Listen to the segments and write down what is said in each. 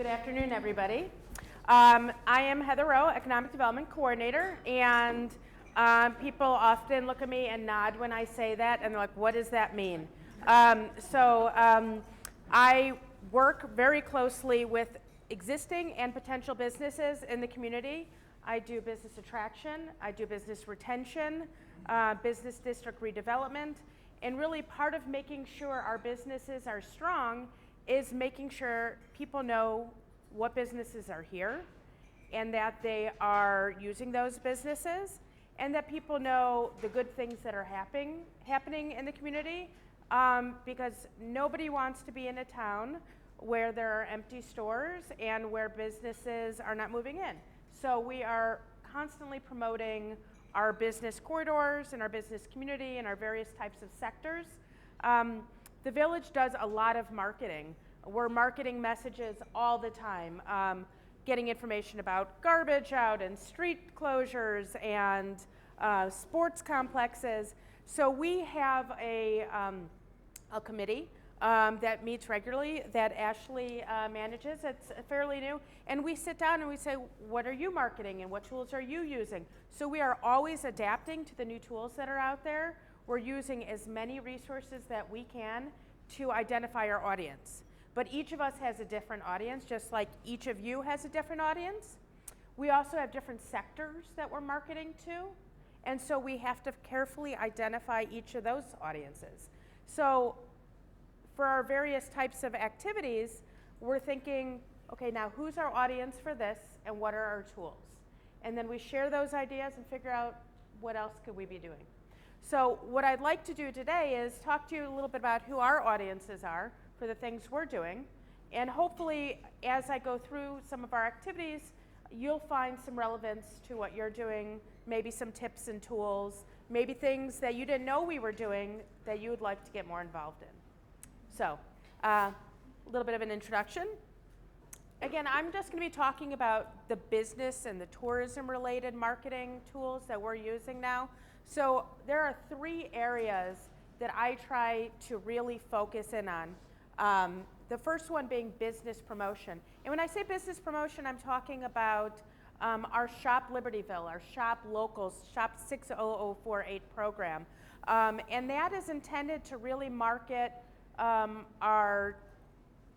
afternoon, everybody. I am Heather Rowe, Economic Development Coordinator, and people often look at me and nod when I say that, and they're like, what does that mean? I work very closely with existing and potential businesses in the community. I do business attraction, I do business retention, business district redevelopment, and really part of making sure our businesses are strong is making sure people know what businesses are here and that they are using those businesses and that people know the good things that are happening in the community, because nobody wants to be in a town where there are empty stores and where businesses are not moving in. So we are constantly promoting our business corridors and our business community and our various types of sectors. The village does a lot of marketing. We're marketing messages all the time, getting information about garbage out and street closures and sports complexes. So we have a committee that meets regularly that Ashley manages. It's fairly new. And we sit down and we say, what are you marketing and what tools are you using? So we are always adapting to the new tools that are out there. We're using as many resources that we can to identify our audience. But each of us has a different audience, just like each of you has a different audience. We also have different sectors that we're marketing to. And so we have to carefully identify each of those audiences. So for our various types of activities, we're thinking, okay, now who's our audience for this and what are our tools? And then we share those ideas and figure out what else could we be doing. So what I'd like to do today is talk to you a little bit about who our audiences are for the things we're doing. And hopefully, as I go through some of our activities, you'll find some relevance to what you're doing, maybe some tips and tools, maybe things that you didn't know we were doing that you would like to get more involved in. So, a little bit of an introduction. Again, I'm just going to be talking about the business and the tourism-related marketing tools that we're using now. So there are three areas that I try to really focus in on. The first one being business promotion. And when I say business promotion, I'm talking about our Shop Libertyville, our Shop Locals, Shop 60048 program. And that is intended to really market our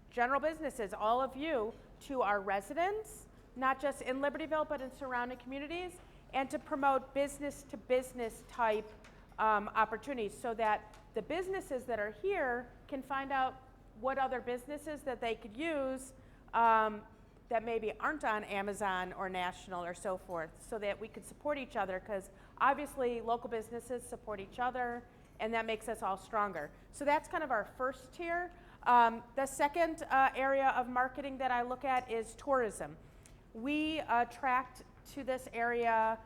general businesses, all of you, to our residents, not just in Libertyville, but in surrounding communities, and to promote business-to-business type opportunities so that the businesses that are here can find out what other businesses that they could use that maybe aren't on Amazon or National or so forth, so that we could support each other, because obviously local businesses support each other and that makes us all stronger. So that's kind of our first tier. The second area of marketing that I look at is tourism. We attract to this area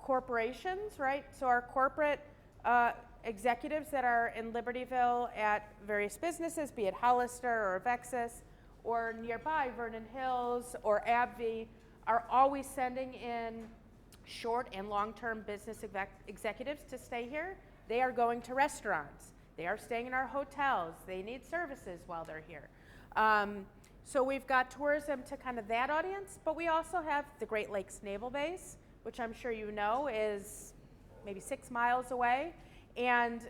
corporations, right? So our corporate executives that are in Libertyville at various businesses, be it Hollister or Avexis or nearby Vernon Hills or AbbVie, are always sending in short and long-term business executives to stay here. They are going to restaurants. They are staying in our hotels. They need services while they're here. So we've got tourism to kind of that audience, but we also have the Great Lakes Naval Base, which I'm sure you know is maybe 6 miles away. And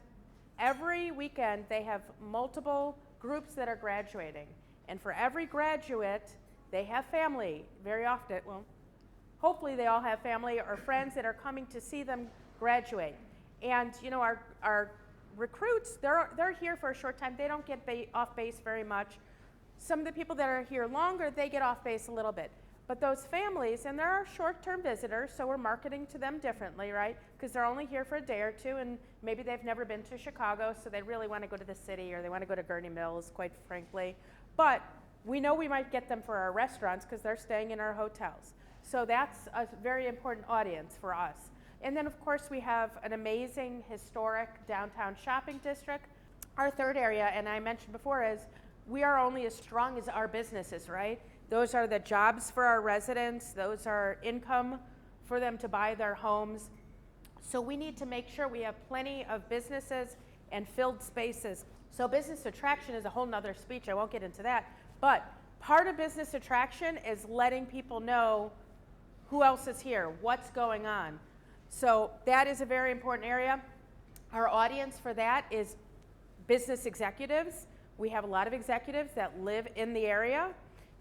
every weekend they have multiple groups that are graduating. And for every graduate, they have family very often. Well, hopefully they all have family or friends that are coming to see them graduate. And you know, our recruits, they're here for a short time. They don't get off base very much. Some of the people that are here longer, they get off base a little bit. But those families, and there are short-term visitors, so we're marketing to them differently, right? Because they're only here for a day or two, and maybe they've never been to Chicago, so they really want to go to the city, or they want to go to Gurney Mills, quite frankly. But we know we might get them for our restaurants because they're staying in our hotels. So that's a very important audience for us. And then, of course, we have an amazing historic downtown shopping district. Our third area, and I mentioned before, is we are only as strong as our businesses, right? Those are the jobs for our residents. Those are income for them to buy their homes. So we need to make sure we have plenty of businesses and filled spaces. So business attraction is a whole nother speech. I won't get into that. But part of business attraction is letting people know who else is here, what's going on. So that is a very important area. Our audience for that is business executives. We have a lot of executives that live in the area,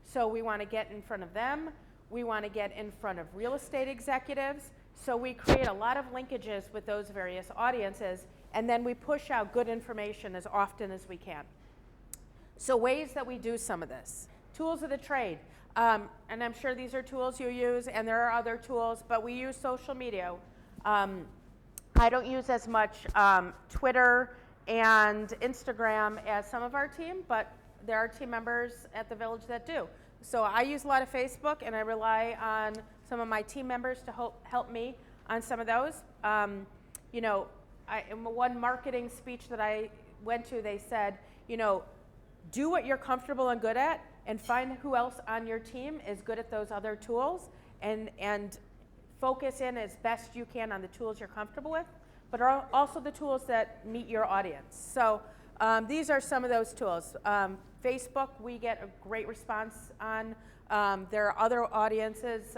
so we want to get in front of them. We want to get in front of real estate executives. So we create a lot of linkages with those various audiences, and then we push out good information as often as we can. So ways that we do some of this. Tools of the trade. And I'm sure these are tools you use, and there are other tools, but we use social media. I don't use as much Twitter and Instagram as some of our team, but there are team members at the Village that do. So I use a lot of Facebook, and I rely on some of my team members to help me on some of those. You know, in one marketing speech that I went to, they said, you know, do what you're comfortable and good at, and find who else on your team is good at those other tools, and focus in as best you can on the tools you're comfortable with, but are also the tools that meet your audience. So these are some of those tools. Facebook, we get a great response on. There are other audiences.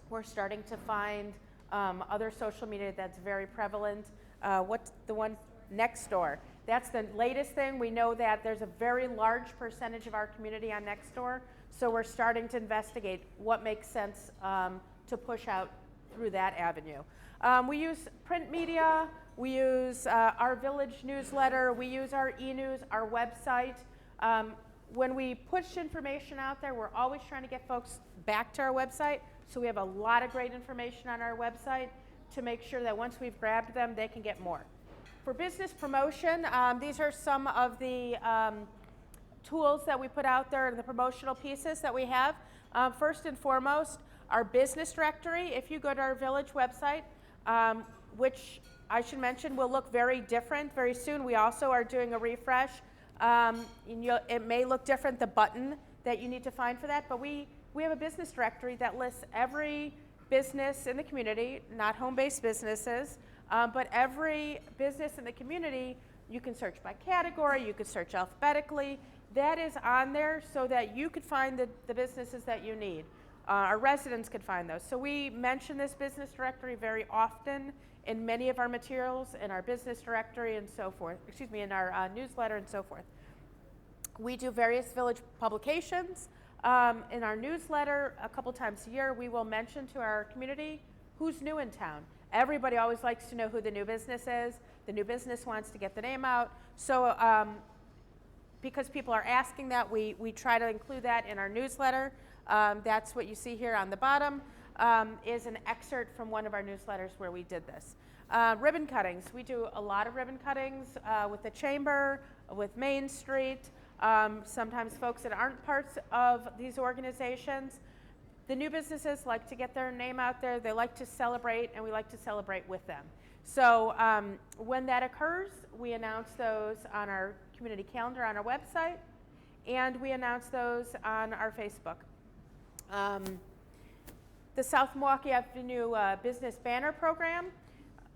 We're starting to find other social media that's very prevalent. What's the one? Nextdoor. That's the latest thing. We know that there's a very large percentage of our community on Nextdoor, so we're starting to investigate what makes sense to push out through that avenue. We use print media, we use our Village newsletter, we use our e-news, our website. When we push information out there, we're always trying to get folks back to our website, so we have a lot of great information on our website to make sure that once we've grabbed them, they can get more. For business promotion, these are some of the tools that we put out there and the promotional pieces that we have. First and foremost, our business directory. If you go to our Village website, which I should mention will look very different very soon. We also are doing a refresh. It may look different, the button that you need to find for that, but we have a business directory that lists every business in the community, not home-based businesses, but every business in the community. You can search by category, you can search alphabetically. That is on there so that you could find the businesses that you need. Our residents could find those. So we mention this business directory very often in many of our materials, in our business directory and so forth, in our newsletter and so forth. We do various Village publications. In our newsletter, a couple times a year, we will mention to our community who's new in town. Everybody always likes to know who the new business is. The new business wants to get the name out. So because people are asking that, we try to include that in our newsletter. That's what you see here on the bottom, is an excerpt from one of our newsletters where we did this. Ribbon cuttings. We do a lot of ribbon cuttings with the Chamber, with Main Street, sometimes folks that aren't parts of these organizations. The new businesses like to get their name out there. They like to celebrate, and we like to celebrate with them. So when that occurs, we announce those on our community calendar on our website, and we announce those on our Facebook. The South Milwaukee Avenue Business Banner Program,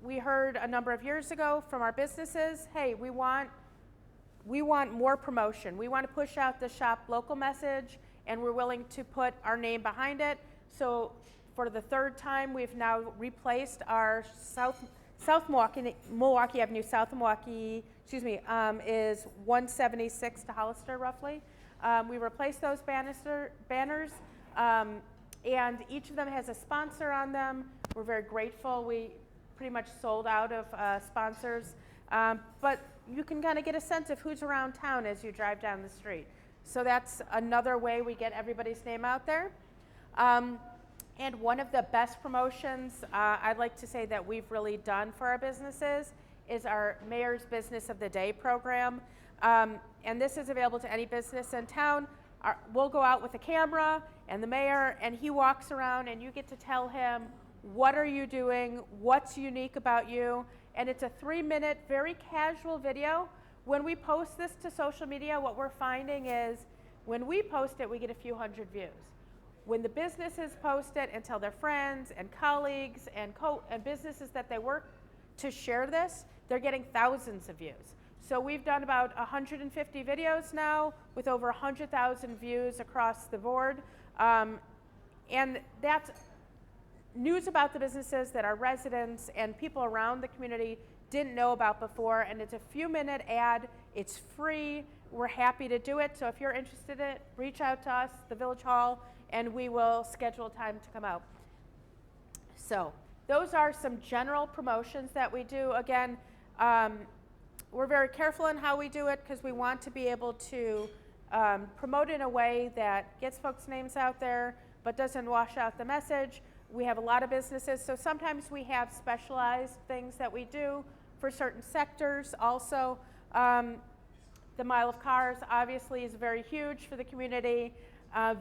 we heard a number of years ago from our businesses, hey, we want more promotion. We want to push out the shop local message, and we're willing to put our name behind it. So for the third time, we've now replaced our South Milwaukee Avenue, South Milwaukee, is 176 to Hollister roughly. We replaced those banners, and each of them has a sponsor on them. We're very grateful. We pretty much sold out of sponsors, but you can kind of get a sense of who's around town as you drive down the street. So that's another way we get everybody's name out there. And one of the best promotions I'd like to say that we've really done for our businesses is our Mayor's Business of the Day program. And this is available to any business in town. We'll go out with a camera and the mayor, and he walks around, and you get to tell him, what are you doing? What's unique about you? And it's a 3-minute, very casual video. When we post this to social media, what we're finding is when we post it, we get a few hundred views. When the businesses post it and tell their friends and colleagues and businesses that they work to share this, they're getting thousands of views. So we've done about 150 videos now with over 100,000 views across the board. And that's news about the businesses that our residents and people around the community didn't know about before, and it's a few-minute ad. It's free. We're happy to do it. So if you're interested in it, reach out to us, the Village Hall, and we will schedule time to come out. So those are some general promotions that we do. Again, we're very careful in how we do it because we want to be able to promote in a way that gets folks' names out there but doesn't wash out the message. We have a lot of businesses, so sometimes we have specialized things that we do for certain sectors. Also, the Mile of Cars obviously is very huge for the community.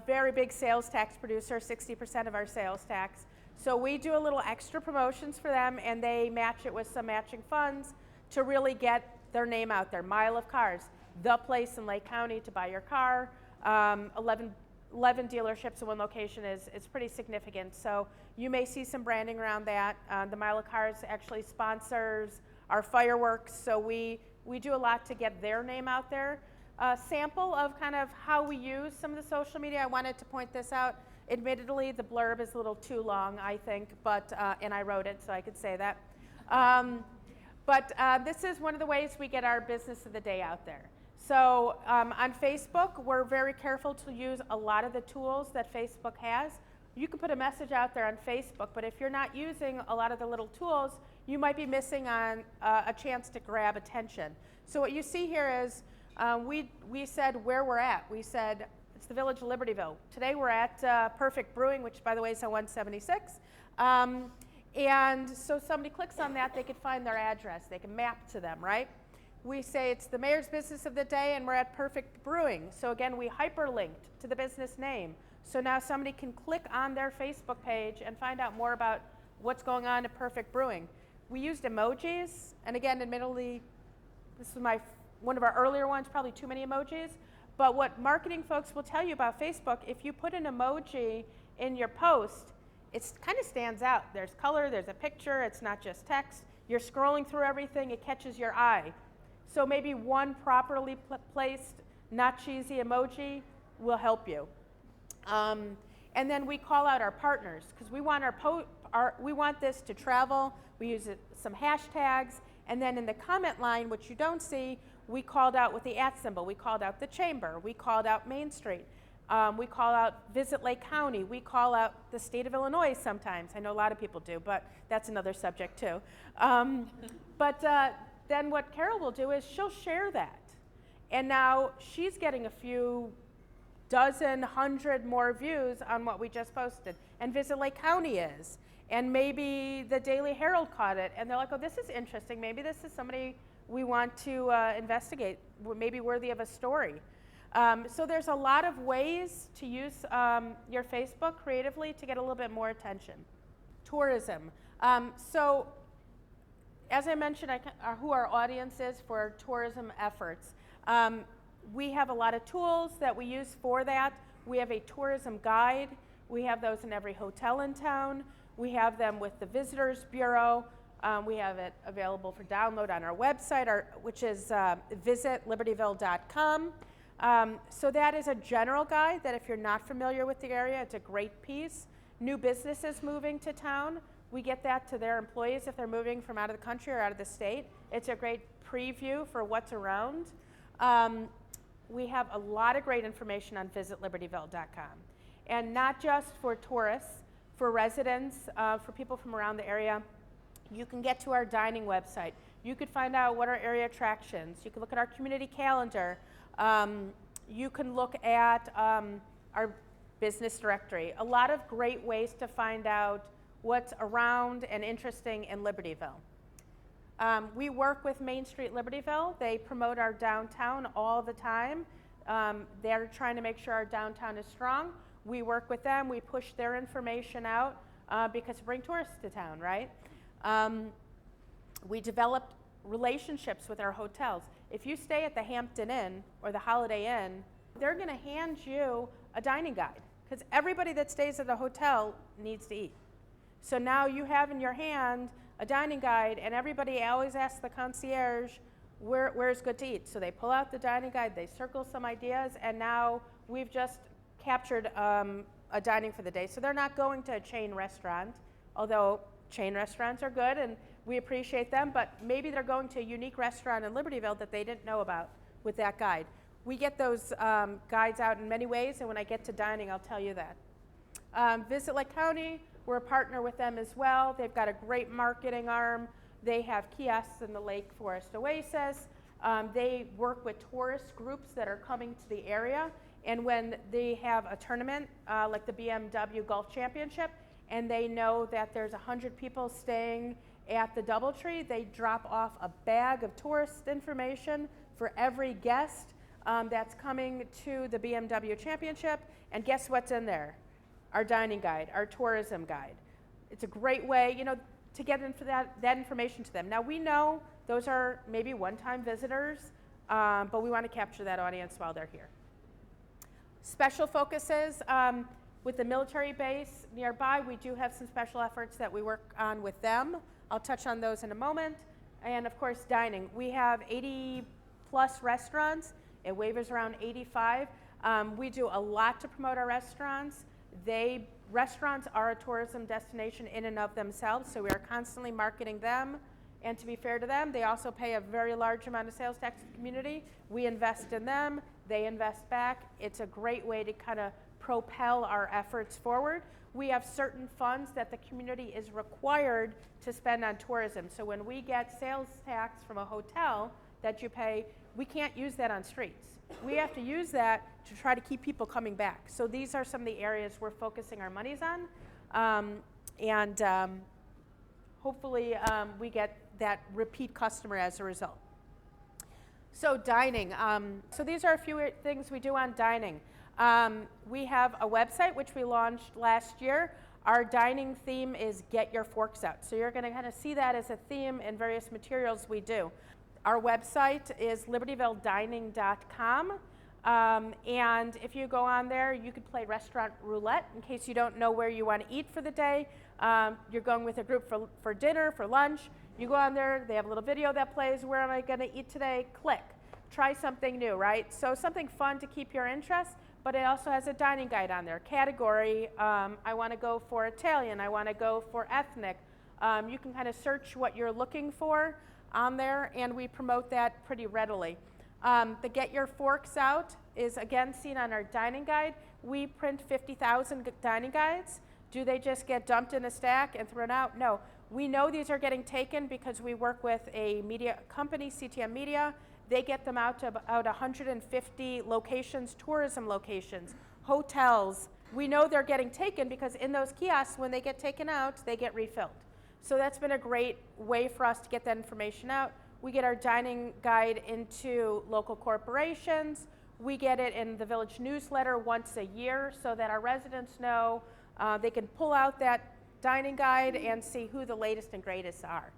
Very big sales tax producer, 60% of our sales tax. So we do a little extra promotions for them, and they match it with some matching funds to really get their name out there. Mile of Cars, the place in Lake County to buy your car. 11 dealerships in one location is pretty significant. So you may see some branding around that. The Mile of Cars actually sponsors our fireworks, so we do a lot to get their name out there. A sample of kind of how we use some of the social media. I wanted to point this out. Admittedly, the blurb is a little too long, I think, but and I wrote it, so I could say that. But this is one of the ways we get our business of the day out there. So on Facebook, we're very careful to use a lot of the tools that Facebook has. You can put a message out there on Facebook, but if you're not using a lot of the little tools, you might be missing on a chance to grab attention. So what you see here is we said where we're at. We said it's the Village of Libertyville. Today we're at Perfect Brewing, which by the way is on 176. And so somebody clicks on that, they could find their address. They can map to them, right? We say it's the mayor's business of the day and we're at Perfect Brewing. So again, we hyperlinked to the business name. So now somebody can click on their Facebook page and find out more about what's going on at Perfect Brewing. We used emojis, and again, admittedly, this is one of our earlier ones, probably too many emojis. But what marketing folks will tell you about Facebook, if you put an emoji in your post, it kind of stands out. There's color, there's a picture, it's not just text. You're scrolling through everything, it catches your eye. So maybe one properly placed, not cheesy emoji will help you. And then we call out our partners because we want we want this to travel. We use some hashtags, and then in the comment line, which you don't see, we called out with the @ symbol. We called out the chamber. We called out Main Street. We call out Visit Lake County. We call out the state of Illinois sometimes. I know a lot of people do, but that's another subject too. Then what Carol will do is she'll share that. And now she's getting a few dozen, 100 more views on what we just posted. And Visit Lake County is. And maybe the Daily Herald caught it. And they're like, oh, this is interesting. Maybe this is somebody we want to investigate, maybe worthy of a story. So there's a lot of ways to use your Facebook creatively to get a little bit more attention. Tourism. So as I mentioned, who our audience is for tourism efforts. We have a lot of tools that we use for that. We have a tourism guide. We have those in every hotel in town. We have them with the Visitors Bureau. We have it available for download on our website, which is visitlibertyville.com. So that is a general guide that if you're not familiar with the area, it's a great piece. New businesses moving to town, we get that to their employees if they're moving from out of the country or out of the state. It's a great preview for what's around. We have a lot of great information on visitlibertyville.com. And not just for tourists, for residents, for people from around the area. You can get to our dining website. You could find out what are area attractions. You can look at our community calendar. You can look at our business directory. A lot of great ways to find out what's around and interesting in Libertyville. We work with Main Street Libertyville. They promote our downtown all the time. They're trying to make sure our downtown is strong. We work with them. We push their information out because bring tourists to town, right? We developed relationships with our hotels. If you stay at the Hampton Inn or the Holiday Inn, they're going to hand you a dining guide because everybody that stays at a hotel needs to eat. So now you have in your hand a dining guide, and everybody always asks the concierge, where's good to eat? So they pull out the dining guide, they circle some ideas, and now we've just captured a dining for the day. So they're not going to a chain restaurant, although chain restaurants are good and we appreciate them, but maybe they're going to a unique restaurant in Libertyville that they didn't know about with that guide. We get those guides out in many ways, and when I get to dining, I'll tell you that. Visit Lake County, we're a partner with them as well. They've got a great marketing arm. They have kiosks in the Lake Forest Oasis. They work with tourist groups that are coming to the area, and when they have a tournament like the BMW Golf Championship, and they know that there's 100 people staying at the DoubleTree, they drop off a bag of tourist information for every guest that's coming to the BMW Championship, and guess what's in there? Our dining guide, our tourism guide. It's a great way, to get into that information to them. Now we know those are maybe one-time visitors, but we want to capture that audience while they're here. Special focuses, with the military base nearby, we do have some special efforts that we work on with them. I'll touch on those in a moment. And of course, dining. We have 80 plus restaurants. It wavers around 85. We do a lot to promote our restaurants. Restaurants are a tourism destination in and of themselves, so we are constantly marketing them. And to be fair to them, they also pay a very large amount of sales tax to the community. We invest in them, they invest back. It's a great way to kind of propel our efforts forward. We have certain funds that the community is required to spend on tourism. So when we get sales tax from a hotel that you pay, we can't use that on streets. We have to use that to try to keep people coming back. So these are some of the areas we're focusing our monies on. Hopefully we get that repeat customer as a result. So dining. So these are a few things we do on dining. We have a website which we launched last year. Our dining theme is Get Your Forks Out. So you're going to kind of see that as a theme in various materials we do. Our website is libertyvilledining.com. And if you go on there, you could play restaurant roulette in case you don't know where you want to eat for the day. You're going with a group for dinner, for lunch. You go on there, they have a little video that plays, where am I going to eat today? Click. Try something new, right? So something fun to keep your interest, but it also has a dining guide on there. Category, I want to go for Italian, I want to go for ethnic. You can kind of search what you're looking for on there, and we promote that pretty readily. The Get Your Forks Out is again seen on our dining guide. We print 50,000 dining guides. Do they just get dumped in a stack and thrown out? No. We know these are getting taken because we work with a media company, CTM Media. They get them out to about 150 locations, tourism locations, hotels. We know they're getting taken because in those kiosks, when they get taken out, they get refilled. So that's been a great way for us to get that information out. We get our dining guide into local corporations. We get it in the village newsletter once a year so that our residents know they can pull out that dining guide and see who the latest and greatest are.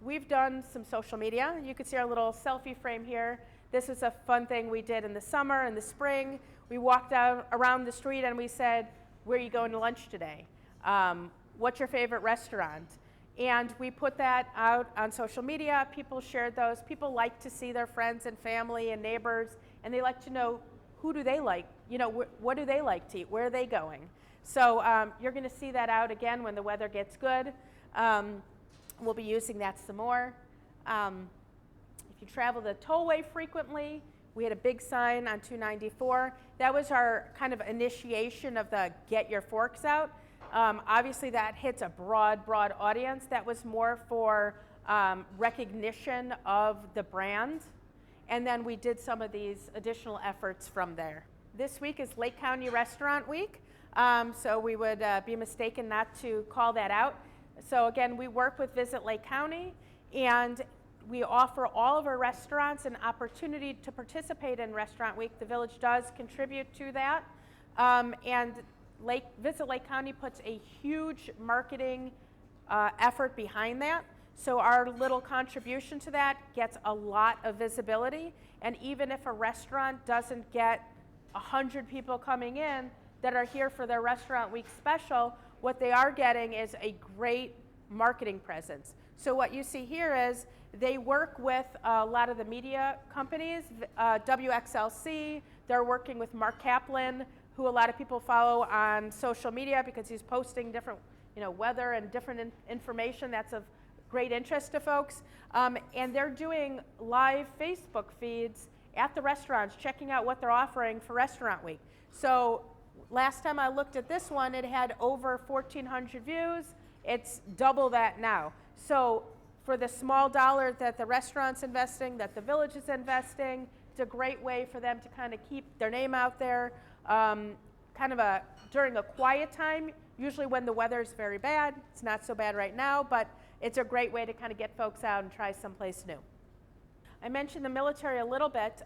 We've done some social media. You can see our little selfie frame here. This is a fun thing we did in the summer and the spring. We walked out around the street and we said, where are you going to lunch today? What's your favorite restaurant? And we put that out on social media. People shared those. People like to see their friends and family and neighbors, and they like to know who do they like, what do they like to eat, where are they going? So you're going to see that out again when the weather gets good. We'll be using that some more. If you travel the tollway frequently, we had a big sign on 294. That was our kind of initiation of the Get Your Forks Out. Obviously that hits a broad audience. That was more for recognition of the brand. And then we did some of these additional efforts from there. This week is Lake County Restaurant Week. So we would be mistaken not to call that out. So again, we work with Visit Lake County, and we offer all of our restaurants an opportunity to participate in Restaurant Week. The village does contribute to that. And Visit Lake County puts a huge marketing effort behind that. So our little contribution to that gets a lot of visibility. And even if a restaurant doesn't get 100 people coming in that are here for their Restaurant Week special, what they are getting is a great marketing presence. So what you see here is they work with a lot of the media companies, WXLC. They're working with Mark Kaplan, who a lot of people follow on social media because he's posting different, weather and different information that's of great interest to folks. And they're doing live Facebook feeds at the restaurants, checking out what they're offering for Restaurant Week. So last time I looked at this one, it had over 1,400 views. It's double that now. So for the small dollar that the restaurant's investing, that the village is investing, it's a great way for them to kind of keep their name out there. During a quiet time, usually when the weather's very bad. It's not so bad right now, but it's a great way to kind of get folks out and try someplace new. I mentioned the military a little bit.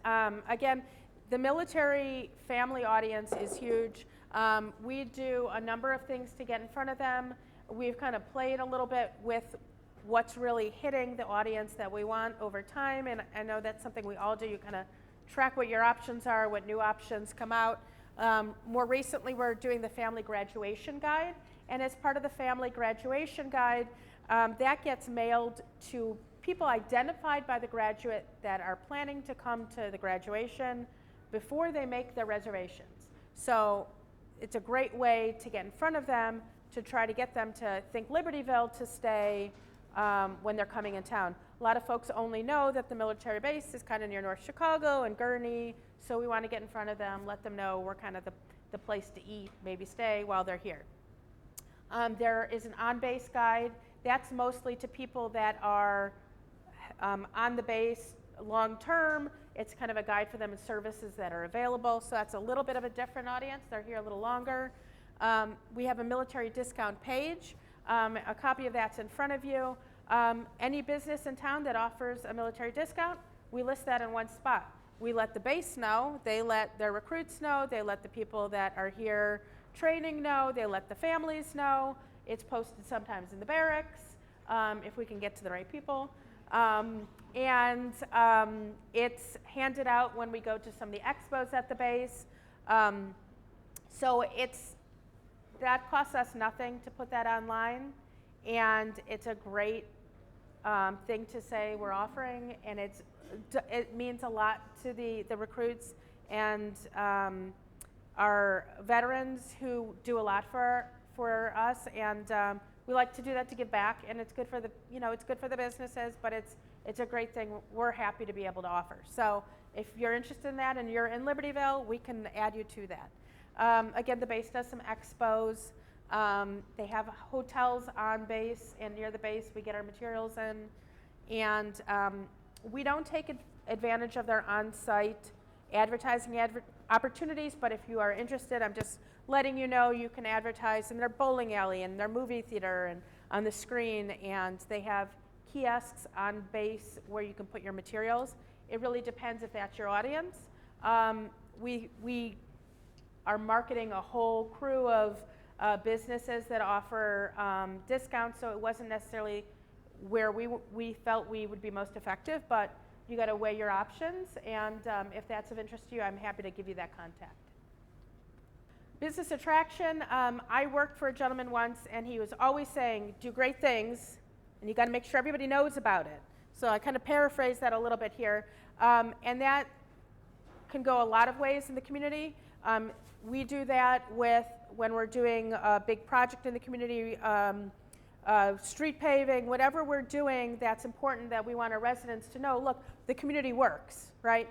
Again, the military family audience is huge. We do a number of things to get in front of them. We've kind of played a little bit with what's really hitting the audience that we want over time, and I know that's something we all do. You kind of track what your options are, what new options come out. More recently, we're doing the family graduation guide, and as part of the family graduation guide, that gets mailed to people identified by the graduate that are planning to come to the graduation before they make their reservations. So it's a great way to get in front of them, to try to get them to think Libertyville to stay when they're coming in town. A lot of folks only know that the military base is kind of near North Chicago and Gurnee, so we want to get in front of them, let them know we're kind of the place to eat, maybe stay while they're here. There is an on-base guide. That's mostly to people that are on the base long-term. It's kind of a guide for them and services that are available, so that's a little bit of a different audience. They're here a little longer. We have a military discount page. A copy of that's in front of you. Any business in town that offers a military discount, we list that in one spot. We let the base know, they let their recruits know, they let the people that are here training know, they let the families know. It's posted sometimes in the barracks, if we can get to the right people. It's handed out when we go to some of the expos at the base. So that costs us nothing to put that online, and it's a great thing to say we're offering, and it means a lot to the recruits and our veterans who do a lot for us, and we like to do that to give back, and it's good for the businesses, but it's a great thing we're happy to be able to offer. So if you're interested in that and you're in Libertyville, we can add you to that. Again, the base does some expos. They have hotels on base, and near the base we get our materials in. And we don't take advantage of their on-site advertising opportunities, but if you are interested, I'm just letting you know you can advertise in their bowling alley and their movie theater and on the screen, and they have kiosks on base where you can put your materials. It really depends if that's your audience. We are marketing a whole crew of businesses that offer discounts, so it wasn't necessarily where we felt we would be most effective, but you got to weigh your options, and if that's of interest to you, I'm happy to give you that contact. Business attraction, I worked for a gentleman once, and he was always saying, do great things, and you got to make sure everybody knows about it. So I kind of paraphrase that a little bit here, and that can go a lot of ways in the community. We do that when we're doing a big project in the community, street paving, whatever we're doing that's important that we want our residents to know, look, the community works, right?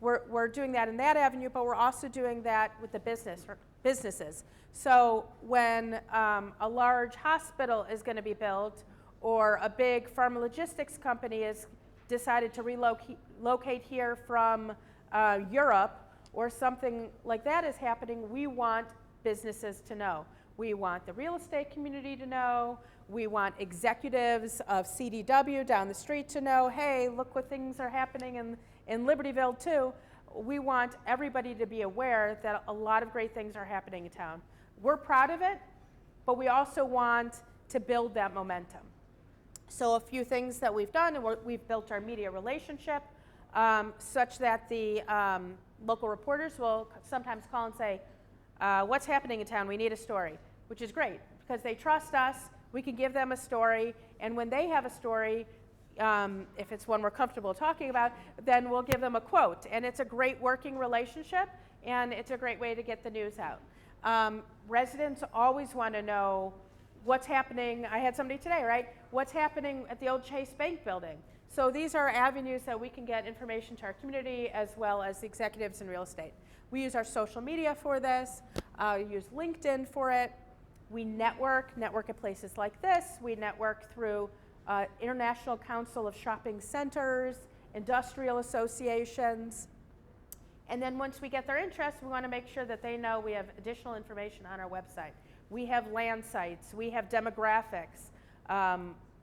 We're doing that in that avenue, but we're also doing that with the businesses. So when a large hospital is going to be built, or a big pharma logistics company is decided to relocate here from Europe, or something like that is happening, we want businesses to know. We want the real estate community to know. We want executives of CDW down the street to know, hey, look what things are happening in Libertyville too. We want everybody to be aware that a lot of great things are happening in town. We're proud of it, but we also want to build that momentum. So a few things that we've done, and we've built our media relationship such that the local reporters will sometimes call and say, what's happening in town? We need a story, which is great because they trust us. We can give them a story, and when they have a story, if it's one we're comfortable talking about, then we'll give them a quote. And it's a great working relationship, and it's a great way to get the news out. Residents always want to know what's happening. I had somebody today, right? What's happening at the old Chase Bank building? So these are avenues that we can get information to our community as well as the executives in real estate. We use our social media for this. We use LinkedIn for it. We network at places like this. We network through International Council of Shopping Centers, industrial associations. And then once we get their interest, we want to make sure that they know we have additional information on our website. We have land sites. We have demographics.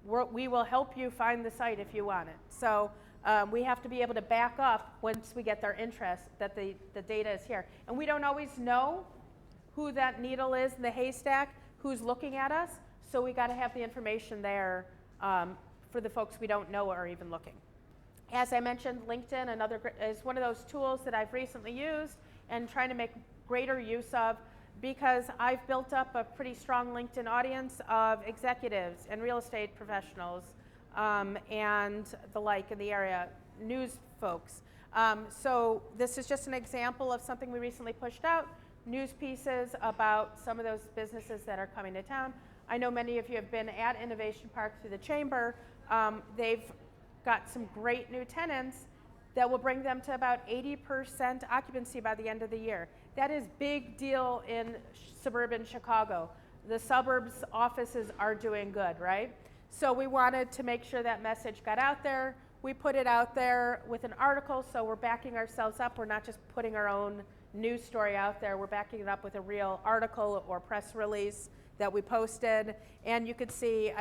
We will help you find the site if you want it. So we have to be able to back up once we get their interest that the data is here. And we don't always know who that needle is in the haystack, who's looking at us. So we got to have the information there for the folks we don't know are even looking. As I mentioned, LinkedIn is one of those tools that I've recently used and trying to make greater use of, because I've built up a pretty strong LinkedIn audience of executives and real estate professionals and the like in the area, news folks. So this is just an example of something we recently pushed out, news pieces about some of those businesses that are coming to town. I know many of you have been at Innovation Park through the Chamber. They've got some great new tenants that will bring them to about 80% occupancy by the end of the year. That is big deal in suburban Chicago. The suburbs offices are doing good, right? So we wanted to make sure that message got out there. We put it out there with an article, so we're backing ourselves up. We're not just putting our own news story out there. We're backing it up with a real article or press release that we posted. And you could see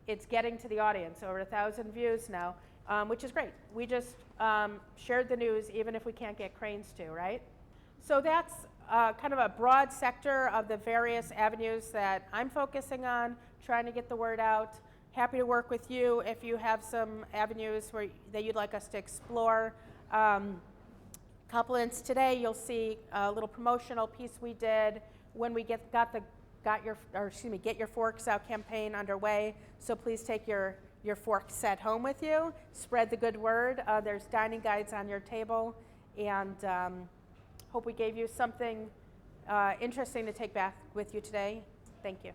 it's getting to the audience, over 1,000 views now, which is great. We just shared the news even if we can't get cranes to, right? So that's kind of a broad sector of the various avenues that I'm focusing on, trying to get the word out. Happy to work with you if you have some avenues that you'd like us to explore. Couplings today, you'll see a little promotional piece we did when we get your forks out campaign underway. So please take your fork set home with you. Spread the good word. There's dining guides on your table, and hope we gave you something interesting to take back with you today. Thank you.